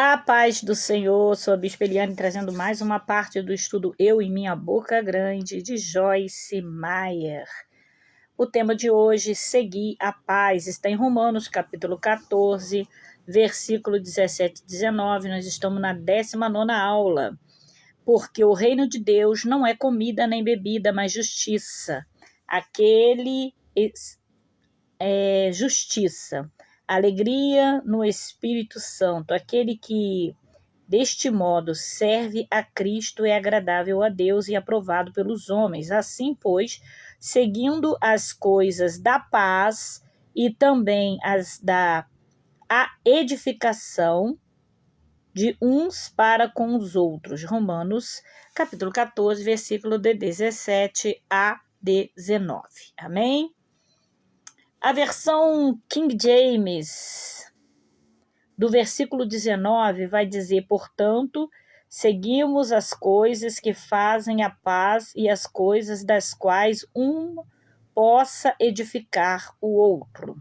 A paz do Senhor, sou a Bispa Eliane, trazendo mais uma parte do estudo Eu e Minha Boca Grande, de Joyce Meyer. O tema de hoje, Seguir a Paz, está em Romanos, capítulo 14, versículo 17 e 19. Nós estamos na 19ª aula. Porque o reino de Deus não é comida nem bebida, mas justiça. Justiça. Alegria no Espírito Santo. Aquele que, deste modo, serve a Cristo é agradável a Deus e aprovado pelos homens. Assim, pois, seguindo as coisas da paz e também as da edificação de uns para com os outros. Romanos, capítulo 14, versículo de 17 a 19. Amém? A versão King James, do versículo 19, vai dizer, portanto, seguimos as coisas que fazem a paz e as coisas das quais um possa edificar o outro.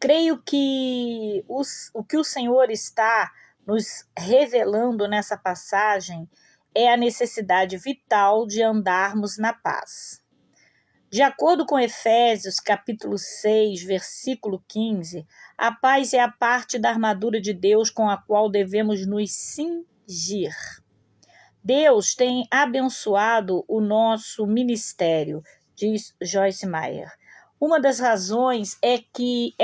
Creio que o que o Senhor está nos revelando nessa passagem é a necessidade vital de andarmos na paz. De acordo com Efésios, capítulo 6, versículo 15, a paz é a parte da armadura de Deus com a qual devemos nos cingir. Deus tem abençoado o nosso ministério, diz Joyce Meyer. Uma das razões é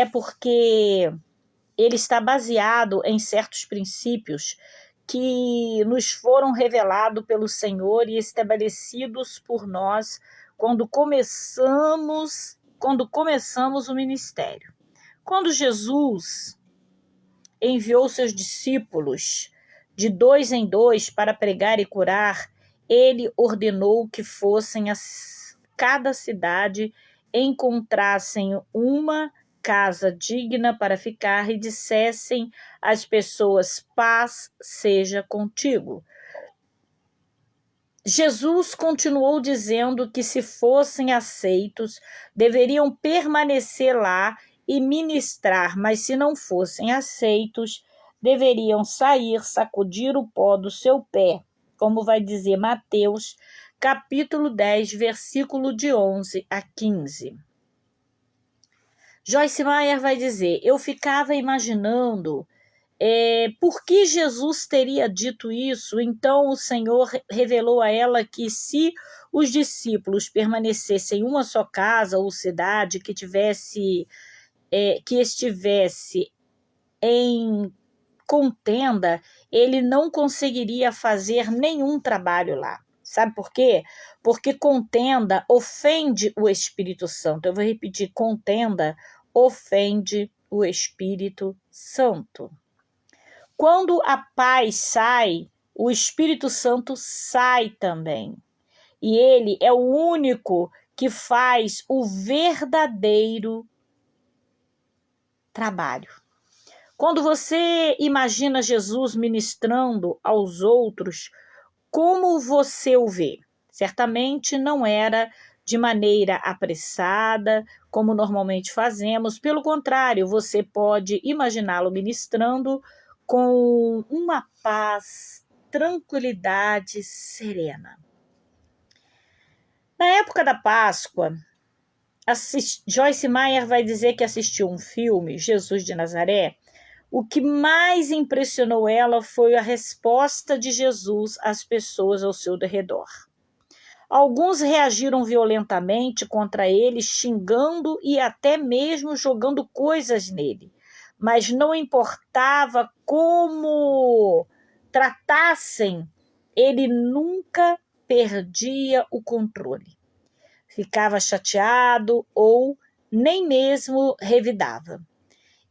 porque ele está baseado em certos princípios que nos foram revelados pelo Senhor e estabelecidos por nós quando começamos o ministério. Quando Jesus enviou seus discípulos de 2 em 2 para pregar e curar, ele ordenou que fossem a cada cidade, encontrassem uma casa digna para ficar e dissessem às pessoas: paz seja contigo. Jesus continuou dizendo que, se fossem aceitos, deveriam permanecer lá e ministrar, mas se não fossem aceitos, deveriam sair, sacudir o pó do seu pé, como vai dizer Mateus, capítulo 10, versículo de 11 a 15. Joyce Meyer vai dizer, eu ficava imaginando por que Jesus teria dito isso. Então o Senhor revelou a ela que, se os discípulos permanecessem em uma só casa ou cidade que estivesse em contenda, ele não conseguiria fazer nenhum trabalho lá. Sabe por quê? Porque contenda ofende o Espírito Santo. Eu vou repetir, contenda ofende o Espírito Santo. Quando a paz sai, o Espírito Santo sai também. E ele é o único que faz o verdadeiro trabalho. Quando você imagina Jesus ministrando aos outros, como você o vê? Certamente não era de maneira apressada, como normalmente fazemos. Pelo contrário, você pode imaginá-lo ministrando com uma paz, tranquilidade serena. Na época da Páscoa, Joyce Meyer vai dizer que assistiu um filme, Jesus de Nazaré. O que mais impressionou ela foi a resposta de Jesus às pessoas ao seu redor. Alguns reagiram violentamente contra ele, xingando e até mesmo jogando coisas nele. Mas não importava como tratassem, ele nunca perdia o controle. Ficava chateado ou nem mesmo revidava.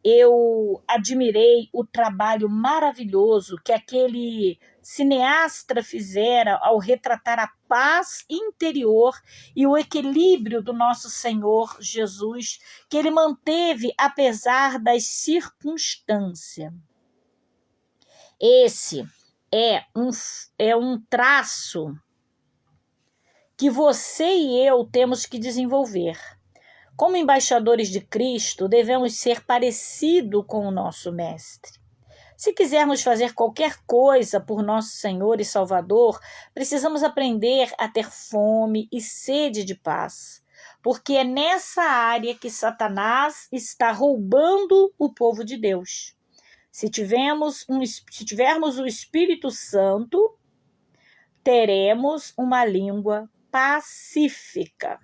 Eu admirei o trabalho maravilhoso que aquele cineasta fizera ao retratar a paz interior e o equilíbrio do nosso Senhor Jesus, que ele manteve apesar das circunstâncias. Esse é um traço que você e eu temos que desenvolver. Como embaixadores de Cristo, devemos ser parecidos com o nosso Mestre. Se quisermos fazer qualquer coisa por nosso Senhor e Salvador, precisamos aprender a ter fome e sede de paz, porque é nessa área que Satanás está roubando o povo de Deus. Se tivermos o Espírito Santo, teremos uma língua pacífica.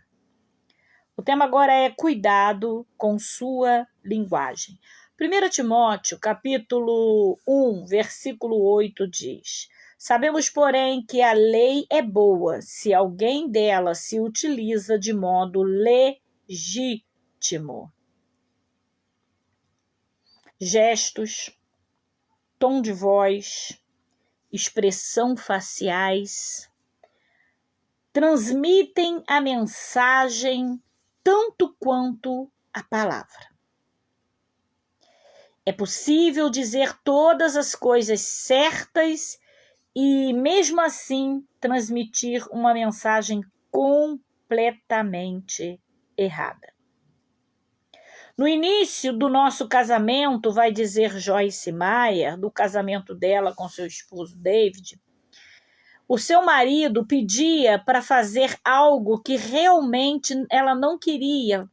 O tema agora é cuidado com sua linguagem. 1 Timóteo, capítulo 1, versículo 8 diz: Sabemos, porém, que a lei é boa se alguém dela se utiliza de modo legítimo. Gestos, tom de voz, expressão faciais transmitem a mensagem tanto quanto a palavra. É possível dizer todas as coisas certas e, mesmo assim, transmitir uma mensagem completamente errada. No início do nosso casamento, vai dizer Joyce Meyer, do casamento dela com seu esposo David, o seu marido pedia para fazer algo que realmente ela não queria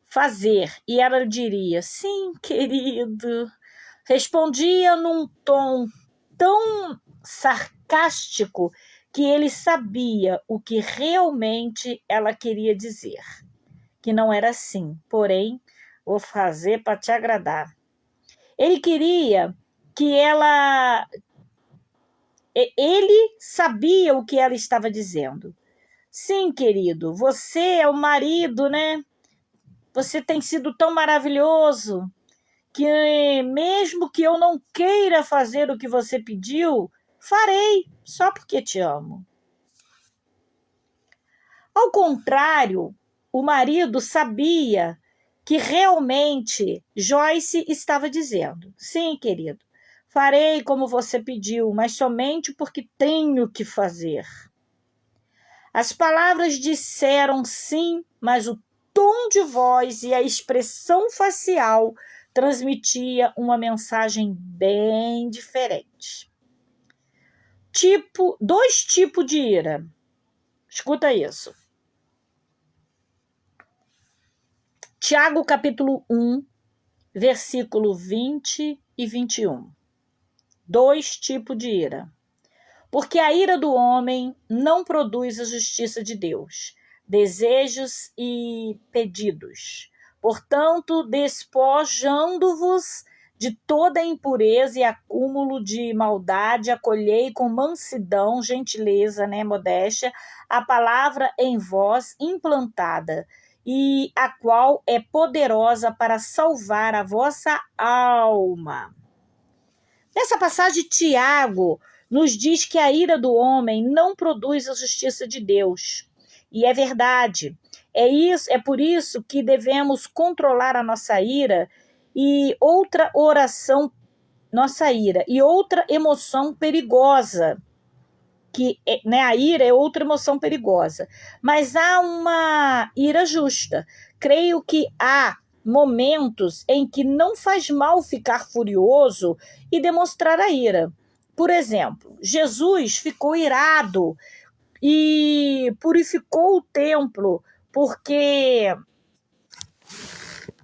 fazer. E ela diria, sim, querido. Respondia num tom tão sarcástico que ele sabia o que realmente ela queria dizer. Que não era assim, porém, vou fazer para te agradar. Ele queria que ela... Ele sabia o que ela estava dizendo. Sim, querido, você é o marido, né? Você tem sido tão maravilhoso que mesmo que eu não queira fazer o que você pediu, farei, só porque te amo. Ao contrário, o marido sabia que realmente Joyce estava dizendo, sim, querido, farei como você pediu, mas somente porque tenho que fazer. As palavras disseram sim, mas o tom de voz e a expressão facial transmitia uma mensagem bem diferente. Dois tipos de ira. Escuta isso. Tiago, capítulo 1, versículo 20 e 21. Dois tipos de ira. Porque a ira do homem não produz a justiça de Deus, desejos e pedidos. Portanto, despojando-vos de toda impureza e acúmulo de maldade, acolhei com mansidão, gentileza, modéstia, a palavra em vós implantada, e a qual é poderosa para salvar a vossa alma. Nessa passagem, Tiago nos diz que a ira do homem não produz a justiça de Deus. E é verdade. É por isso que devemos controlar a nossa ira e outra emoção perigosa. A ira é outra emoção perigosa. Mas há uma ira justa. Creio que há momentos em que não faz mal ficar furioso e demonstrar a ira. Por exemplo, Jesus ficou irado e purificou o templo porque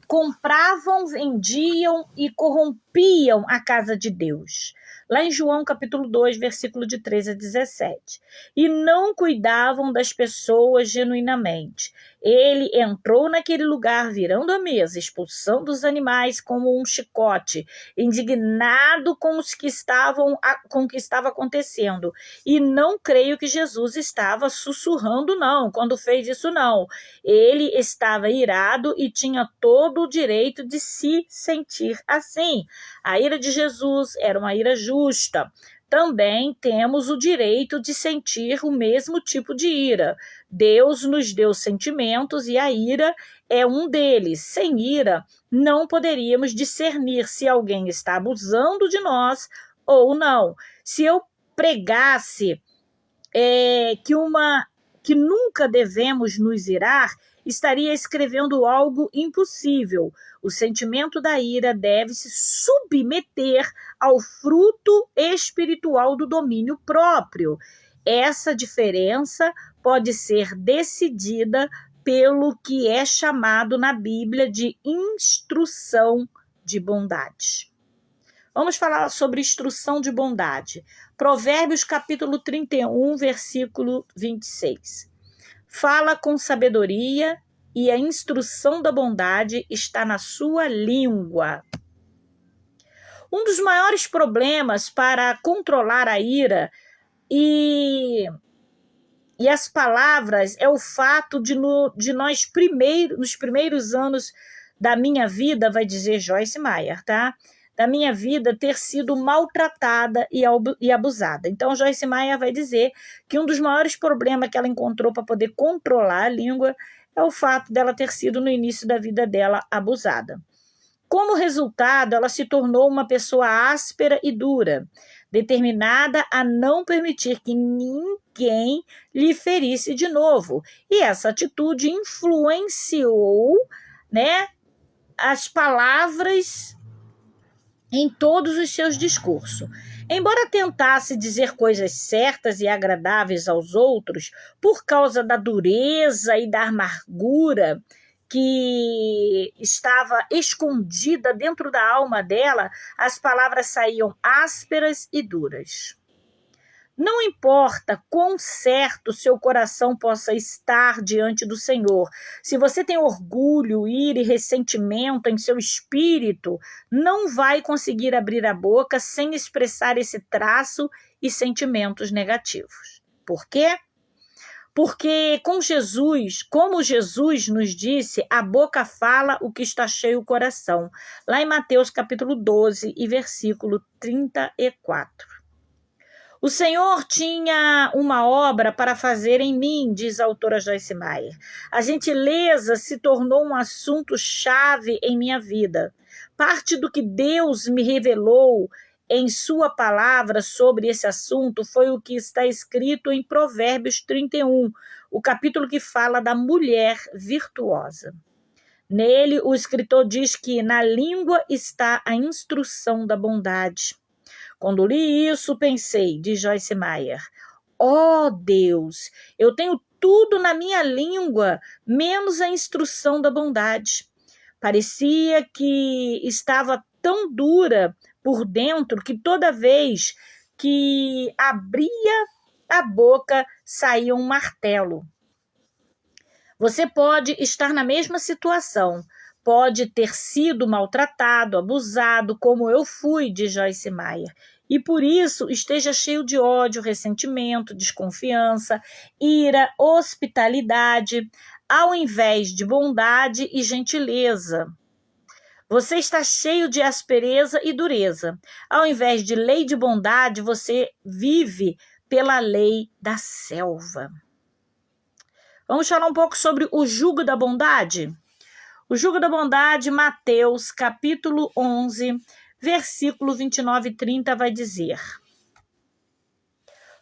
compravam, vendiam e corrompiam a casa de Deus. Lá em João capítulo 2, versículo de 13 a 17. E não cuidavam das pessoas genuinamente. Ele entrou naquele lugar virando a mesa, expulsando os animais como um chicote, indignado com o que estava acontecendo. E não creio que Jesus estava sussurrando, não, quando fez isso, não. Ele estava irado e tinha todo o direito de se sentir assim. A ira de Jesus era uma ira justa. Também temos o direito de sentir o mesmo tipo de ira. Deus nos deu sentimentos e a ira é um deles. Sem ira, não poderíamos discernir se alguém está abusando de nós ou não. Se eu pregasse que que nunca devemos nos irar, estaria escrevendo algo impossível. O sentimento da ira deve se submeter ao fruto espiritual do domínio próprio. Essa diferença pode ser decidida pelo que é chamado na Bíblia de instrução de bondade. Vamos falar sobre instrução de bondade. Provérbios capítulo 31, versículo 26. Fala com sabedoria e a instrução da bondade está na sua língua. Um dos maiores problemas para controlar a ira e as palavras é o fato de nós nos primeiros anos da minha vida, vai dizer Joyce Meyer, tá? Da minha vida ter sido maltratada e abusada. Então, Joyce Meyer vai dizer que um dos maiores problemas que ela encontrou para poder controlar a língua é o fato dela ter sido, no início da vida dela, abusada. Como resultado, ela se tornou uma pessoa áspera e dura, determinada a não permitir que ninguém lhe ferisse de novo. E essa atitude influenciou, as palavras em todos os seus discursos. Embora tentasse dizer coisas certas e agradáveis aos outros, por causa da dureza e da amargura que estava escondida dentro da alma dela, as palavras saíam ásperas e duras. Não importa quão certo seu coração possa estar diante do Senhor, se você tem orgulho, ira e ressentimento em seu espírito, não vai conseguir abrir a boca sem expressar esse traço e sentimentos negativos. Por quê? Porque como Jesus nos disse, a boca fala o que está cheio o coração. Lá em Mateus capítulo 12 e versículo 34. O Senhor tinha uma obra para fazer em mim, diz a autora Joyce Meyer. A gentileza se tornou um assunto-chave em minha vida. Parte do que Deus me revelou em sua palavra sobre esse assunto foi o que está escrito em Provérbios 31, o capítulo que fala da mulher virtuosa. Nele, o escritor diz que na língua está a instrução da bondade. Quando li isso, pensei, diz Joyce Meyer, ó Deus, eu tenho tudo na minha língua, menos a instrução da bondade. Parecia que estava tão dura por dentro que toda vez que abria a boca saía um martelo. Você pode estar na mesma situação, pode ter sido maltratado, abusado, como eu fui, diz Joyce Meyer, e por isso esteja cheio de ódio, ressentimento, desconfiança, ira, hospitalidade, ao invés de bondade e gentileza. Você está cheio de aspereza e dureza. Ao invés de lei de bondade, você vive pela lei da selva. Vamos falar um pouco sobre o jugo da bondade? O jugo da bondade, Mateus, capítulo 11, versículo 29 e 30, vai dizer: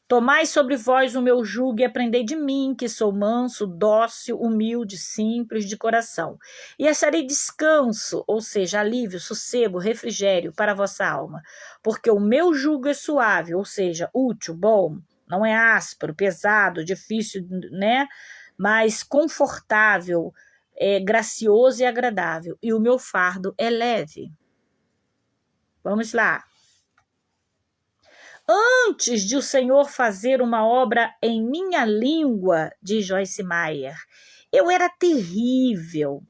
Tomai sobre vós o meu jugo e aprendei de mim, que sou manso, dócil, humilde, simples de coração. E acharei descanso, ou seja, alívio, sossego, refrigério para a vossa alma. Porque o meu jugo é suave, ou seja, útil, bom, não é áspero, pesado, difícil, mas confortável, gracioso e agradável. E o meu fardo é leve. Vamos lá. Antes de o Senhor fazer uma obra em minha língua, diz Joyce Meyer, eu era terrível.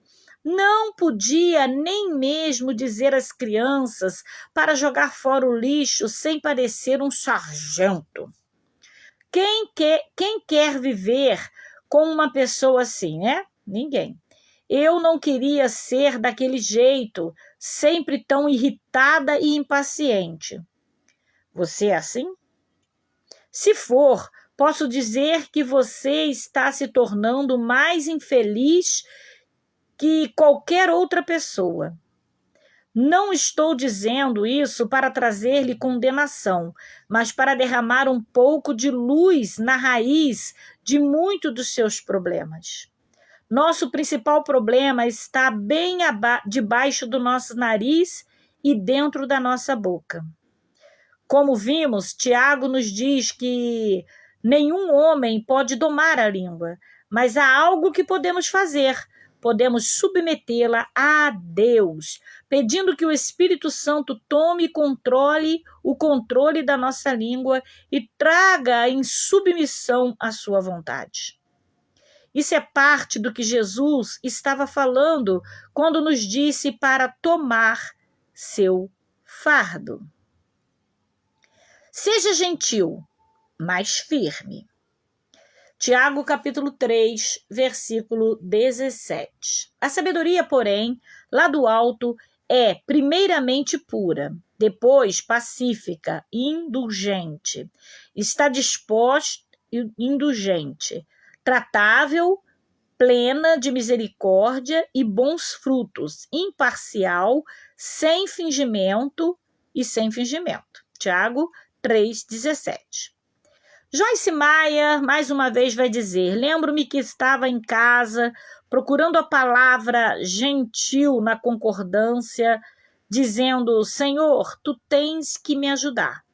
Não podia nem mesmo dizer às crianças para jogar fora o lixo sem parecer um sargento. Quem quer viver com uma pessoa assim, Ninguém. Eu não queria ser daquele jeito, sempre tão irritada e impaciente. Você é assim? Se for, posso dizer que você está se tornando mais infeliz que qualquer outra pessoa. Não estou dizendo isso para trazer-lhe condenação, mas para derramar um pouco de luz na raiz de muitos dos seus problemas. Nosso principal problema está bem debaixo do nosso nariz e dentro da nossa boca. Como vimos, Tiago nos diz que nenhum homem pode domar a língua, mas há algo que podemos fazer. Podemos submetê-la a Deus, pedindo que o Espírito Santo tome o controle da nossa língua e traga em submissão à sua vontade. Isso é parte do que Jesus estava falando quando nos disse para tomar seu fardo. Seja gentil, mas firme. Tiago, capítulo 3, versículo 17. A sabedoria, porém, lá do alto, é primeiramente pura, depois pacífica e indulgente. Está disposta, indulgente, tratável, plena de misericórdia e bons frutos, imparcial, sem fingimento. Tiago 3,17. Joyce Meyer, mais uma vez, vai dizer: lembro-me que estava em casa, procurando a palavra gentil na concordância, dizendo: Senhor, tu tens que me ajudar.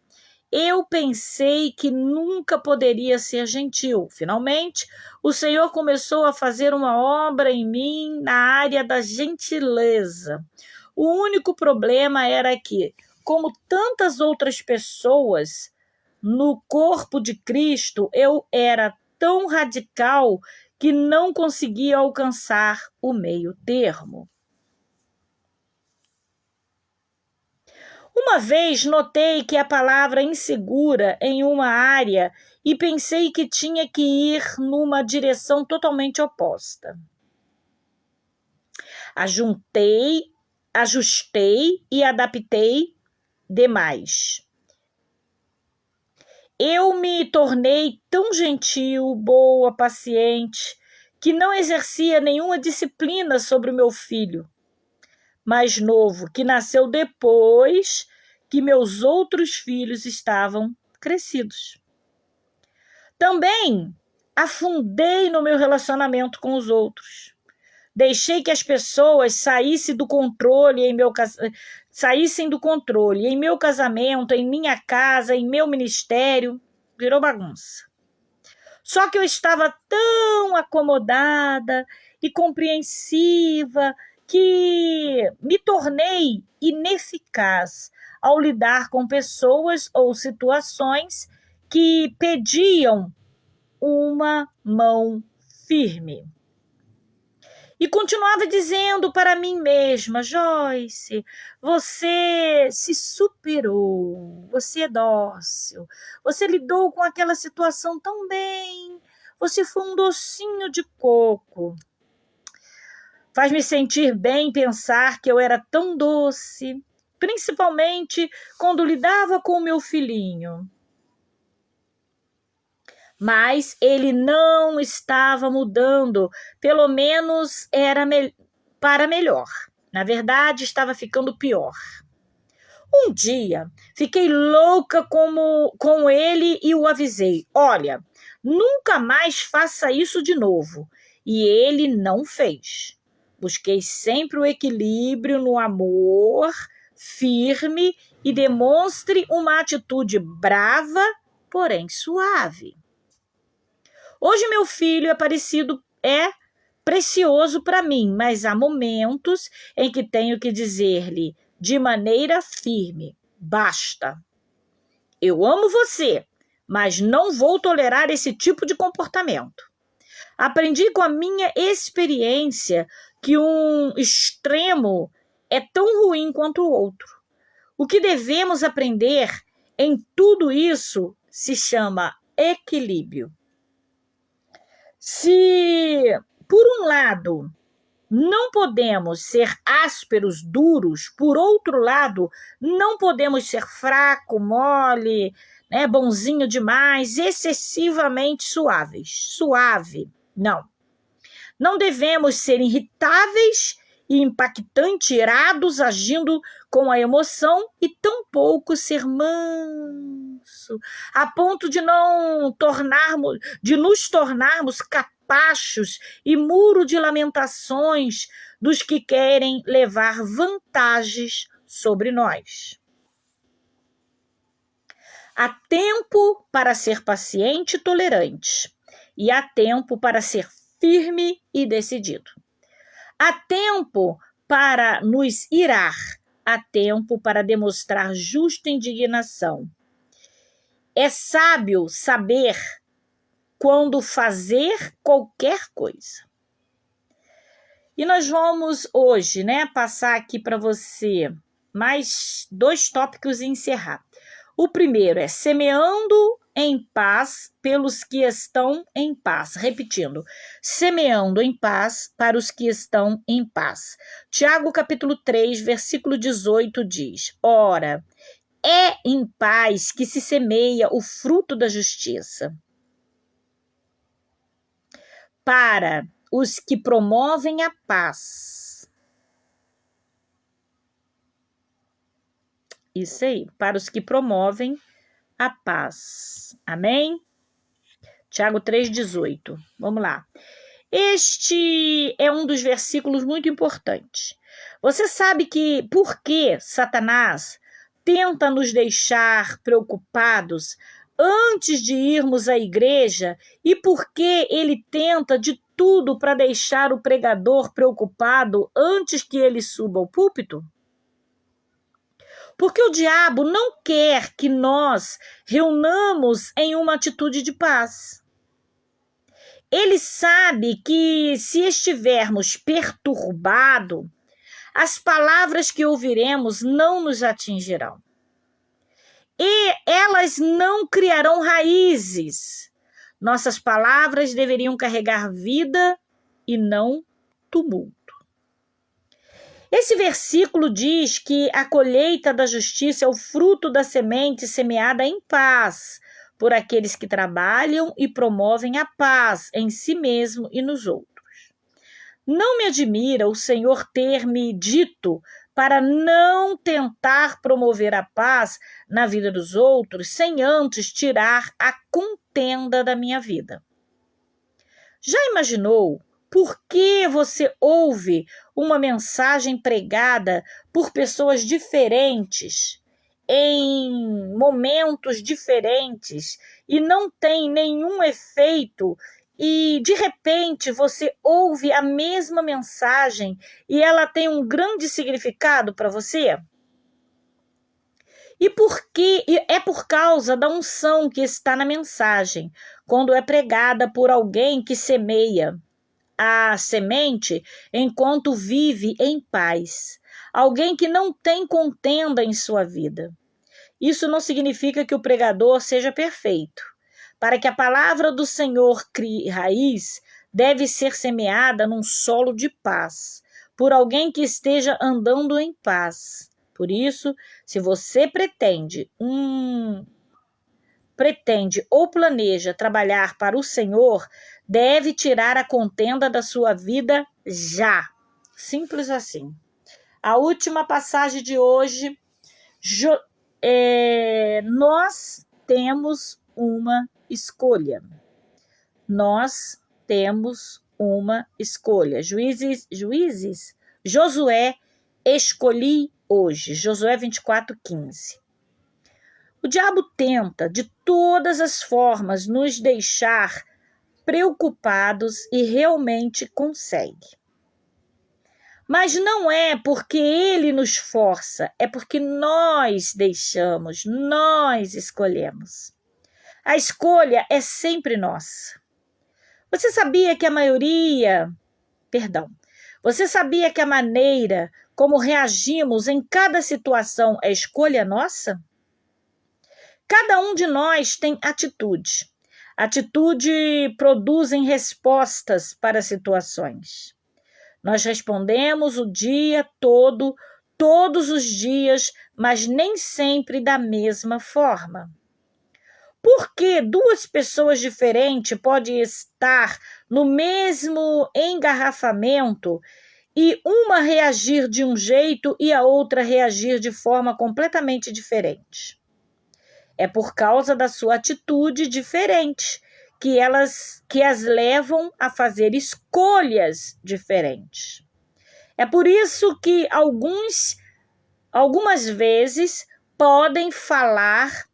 Eu pensei que nunca poderia ser gentil. Finalmente, o Senhor começou a fazer uma obra em mim na área da gentileza. O único problema era que, como tantas outras pessoas, no corpo de Cristo, eu era tão radical que não conseguia alcançar o meio termo. Uma vez notei que a palavra insegura em uma área e pensei que tinha que ir numa direção totalmente oposta. Ajustei e adaptei demais. Eu me tornei tão gentil, boa, paciente, que não exercia nenhuma disciplina sobre o meu filho mais novo, que nasceu depois que meus outros filhos estavam crescidos. Também afundei no meu relacionamento com os outros. Deixei que as pessoas saíssem do controle em meu casamento, em minha casa, em meu ministério. Virou bagunça. Só que eu estava tão acomodada e compreensiva que me tornei ineficaz ao lidar com pessoas ou situações que pediam uma mão firme. E continuava dizendo para mim mesma: Joyce, você se superou, você é dócil, você lidou com aquela situação tão bem, você foi um docinho de coco. Faz-me sentir bem pensar que eu era tão doce, principalmente quando lidava com o meu filhinho. Mas ele não estava mudando, pelo menos era para melhor. Na verdade, estava ficando pior. Um dia, fiquei louca com ele e o avisei: olha, nunca mais faça isso de novo. E ele não fez. Busquei sempre o equilíbrio no amor, firme, e demonstre uma atitude brava, porém suave. Hoje meu filho é precioso para mim, mas há momentos em que tenho que dizer-lhe de maneira firme: basta. Eu amo você, mas não vou tolerar esse tipo de comportamento. Aprendi com a minha experiência que um extremo é tão ruim quanto o outro. O que devemos aprender em tudo isso se chama equilíbrio. Se, por um lado, não podemos ser ásperos, duros, por outro lado, não podemos ser fraco, mole, bonzinho demais, excessivamente suave. Não. Não devemos ser irritáveis e impactante, irados, agindo com a emoção, e tampouco ser manso, a ponto de nos tornarmos capachos e muro de lamentações dos que querem levar vantagens sobre nós. Há tempo para ser paciente e tolerante, e há tempo para ser firme e decidido. Há tempo para nos irar, há tempo para demonstrar justa indignação. É sábio saber quando fazer qualquer coisa. E nós vamos hoje, passar aqui para você mais 2 tópicos e encerrar. O primeiro é semeando em paz pelos que estão em paz. Repetindo, semeando em paz para os que estão em paz. Tiago capítulo 3, versículo 18 diz: Ora, é em paz que se semeia o fruto da justiça, para os que promovem a paz. Isso aí, para os que promovem a paz. Amém? Tiago 3,18. Vamos lá. Este é um dos versículos muito importantes. Você sabe que por que Satanás tenta nos deixar preocupados antes de irmos à igreja e por que ele tenta de tudo para deixar o pregador preocupado antes que ele suba ao púlpito? Porque o diabo não quer que nós reunamos em uma atitude de paz. Ele sabe que se estivermos perturbados, as palavras que ouviremos não nos atingirão. E elas não criarão raízes. Nossas palavras deveriam carregar vida e não tumulto. Esse versículo diz que a colheita da justiça é o fruto da semente semeada em paz, por aqueles que trabalham e promovem a paz em si mesmo e nos outros. Não me admira o Senhor ter me dito para não tentar promover a paz na vida dos outros sem antes tirar a contenda da minha vida. Já imaginou por que você ouve uma mensagem pregada por pessoas diferentes, em momentos diferentes, e não tem nenhum efeito, e de repente você ouve a mesma mensagem e ela tem um grande significado para você? E é por causa da unção que está na mensagem, quando é pregada por alguém que semeia a semente enquanto vive em paz. Alguém que não tem contenda em sua vida. Isso não significa que o pregador seja perfeito. Para que a palavra do Senhor crie raiz, deve ser semeada num solo de paz, por alguém que esteja andando em paz. Por isso, se você pretende ou planeja trabalhar para o Senhor, deve tirar a contenda da sua vida já. Simples assim. A última passagem de hoje, nós temos uma escolha. Nós temos uma escolha. Josué, escolhi hoje. Josué 24:15. O diabo tenta, de todas as formas, nos deixar preocupados e realmente consegue. Mas não é porque ele nos força, é porque nós deixamos, nós escolhemos. A escolha é sempre nossa. Você sabia que a maneira como reagimos em cada situação é escolha nossa? Cada um de nós tem atitude. Atitude produzem respostas para situações. Nós respondemos o dia todo, todos os dias, mas nem sempre da mesma forma. Por que 2 pessoas diferentes podem estar no mesmo engarrafamento e uma reagir de um jeito e a outra reagir de forma completamente diferente. É por causa da sua atitude diferente que as levam a fazer escolhas diferentes. É por isso que algumas vezes podem falar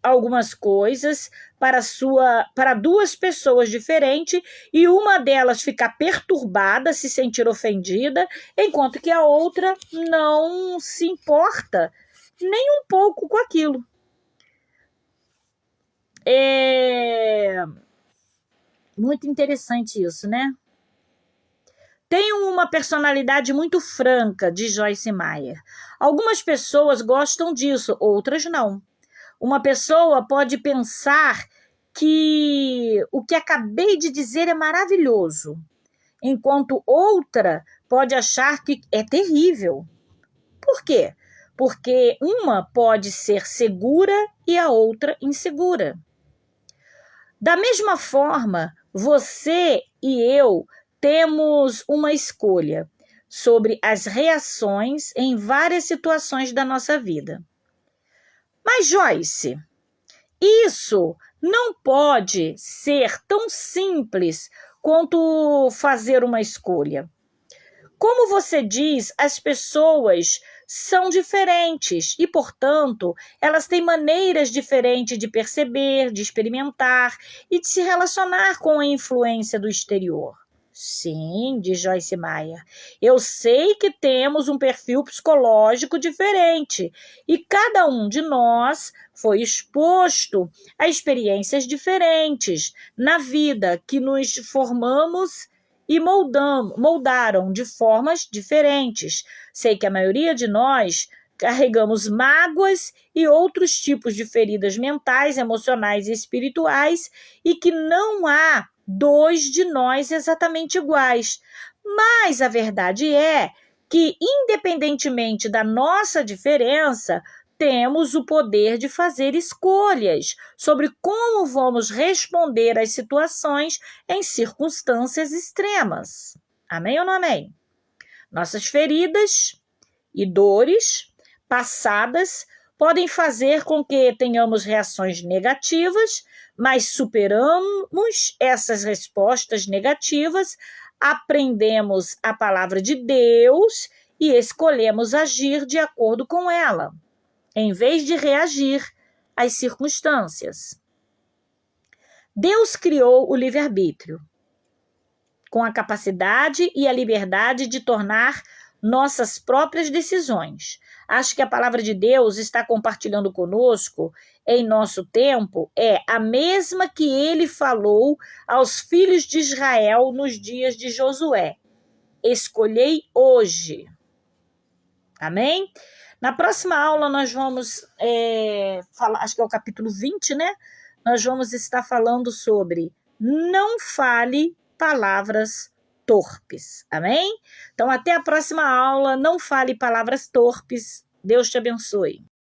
algumas coisas para duas pessoas diferentes e uma delas ficar perturbada, se sentir ofendida, enquanto que a outra não se importa nem um pouco com aquilo. É muito interessante isso, né? Tenho uma personalidade muito franca, diz Joyce Meyer. Algumas pessoas gostam disso, outras não. Uma pessoa pode pensar que o que acabei de dizer é maravilhoso, enquanto outra pode achar que é terrível. Por quê? Porque uma pode ser segura e a outra insegura. Da mesma forma, você e eu temos uma escolha sobre as reações em várias situações da nossa vida. Mas, Joyce, isso não pode ser tão simples quanto fazer uma escolha. Como você diz, as pessoas são diferentes e, portanto, elas têm maneiras diferentes de perceber, de experimentar e de se relacionar com a influência do exterior. Sim, diz Joyce Meyer, eu sei que temos um perfil psicológico diferente e cada um de nós foi exposto a experiências diferentes na vida que nos formamos e moldaram de formas diferentes. Sei que a maioria de nós carregamos mágoas e outros tipos de feridas mentais, emocionais e espirituais e que não há dois de nós exatamente iguais. Mas a verdade é que, independentemente da nossa diferença, temos o poder de fazer escolhas sobre como vamos responder às situações em circunstâncias extremas. Amém ou não amém? Nossas feridas e dores passadas podem fazer com que tenhamos reações negativas, mas superamos essas respostas negativas, aprendemos a palavra de Deus e escolhemos agir de acordo com ela, em vez de reagir às circunstâncias. Deus criou o livre-arbítrio, com a capacidade e a liberdade de tornar nossas próprias decisões. Acho que a palavra de Deus está compartilhando conosco em nosso tempo é a mesma que ele falou aos filhos de Israel nos dias de Josué. Escolhei hoje. Amém? Na próxima aula nós vamos falar, acho que é o capítulo 20, né? Nós vamos estar falando sobre não fale palavras torpes. Amém? Então, até a próxima aula. Não fale palavras torpes. Deus te abençoe.